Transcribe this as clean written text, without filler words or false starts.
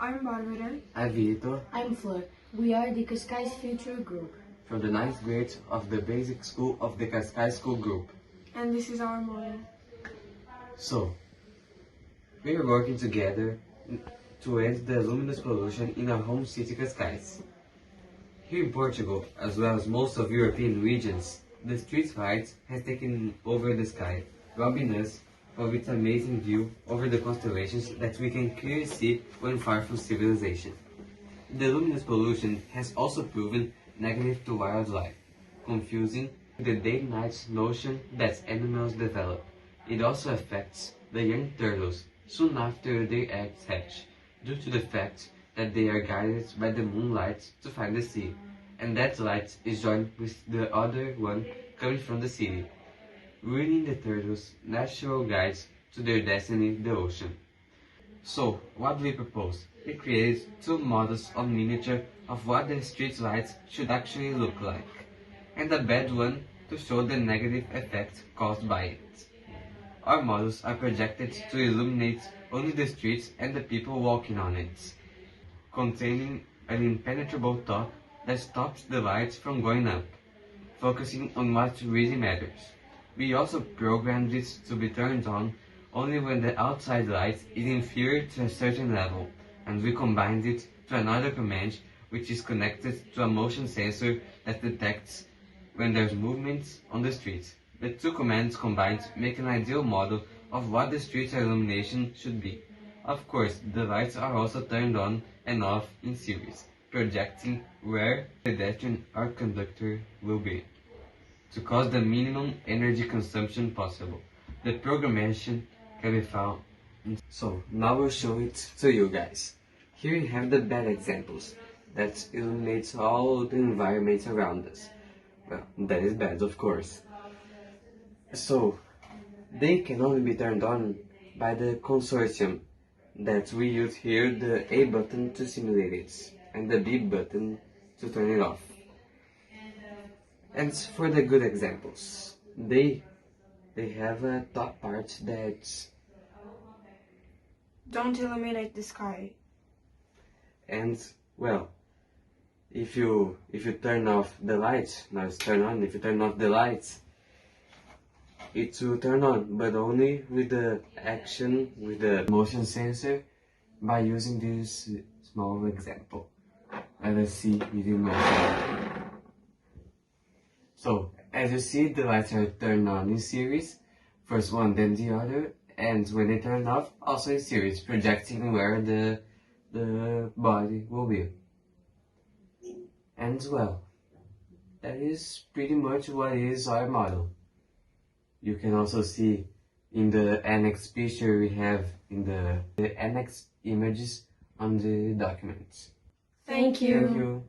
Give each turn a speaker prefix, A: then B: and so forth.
A: I'm Barbara.
B: I'm Vitor.
C: I'm Fleur. We are the Cascais Future Group.
B: From the 9th grade of the basic school of the Cascais School Group.
A: And this is our model.
B: So, we are working together to end the luminous pollution in our home city Cascais. Here in Portugal, as well as most of European regions, the street light has taken over the sky, robbing us of its amazing view over the constellations that we can clearly see when far from civilization. The luminous pollution has also proven negative to wildlife, confusing the day-night notion that animals develop. It also affects the young turtles soon after their eggs hatch, due to the fact that they are guided by the moonlight to find the sea, and that light is joined with the other one coming from the city, ruining the turtles' natural guides to their destiny, the ocean. So, what do we propose? We created two models on miniature of what the street lights should actually look like, and a bad one to show the negative effect caused by it. Our models are projected to illuminate only the streets and the people walking on it, containing an impenetrable top that stops the lights from going up, focusing on what really matters. We also programmed it to be turned on only when the outside light is inferior to a certain level, and we combined it to another command which is connected to a motion sensor that detects when there's movement on the street. The two commands combined make an ideal model of what the street's illumination should be. Of course, the lights are also turned on and off in series, projecting where the pedestrian or conductor will be, to cause the minimum energy consumption possible. The programmation can be found. So, now we'll show it to you guys. Here you have the bad examples that illuminates all the environment around us. Well, that is bad, of course. So, they can only be turned on by the consortium that we use here, the A button to simulate it, and the B button to turn it off. And for the good examples, they have a top part that
A: Don't illuminate the sky.
B: And well, if you turn off the lights, now it's turned on. If you turn off the lights, it will turn on, but only with the action, with the motion sensor, by using this small example. Let us see if it moves. So, as you see, the lights are turned on in series, first one then the other, and when they turn off, also in series, projecting where the body will be. And well, that is pretty much what is our model. You can also see in the annexed picture we have in the annexed images on the documents.
A: Thank you.
B: Thank you.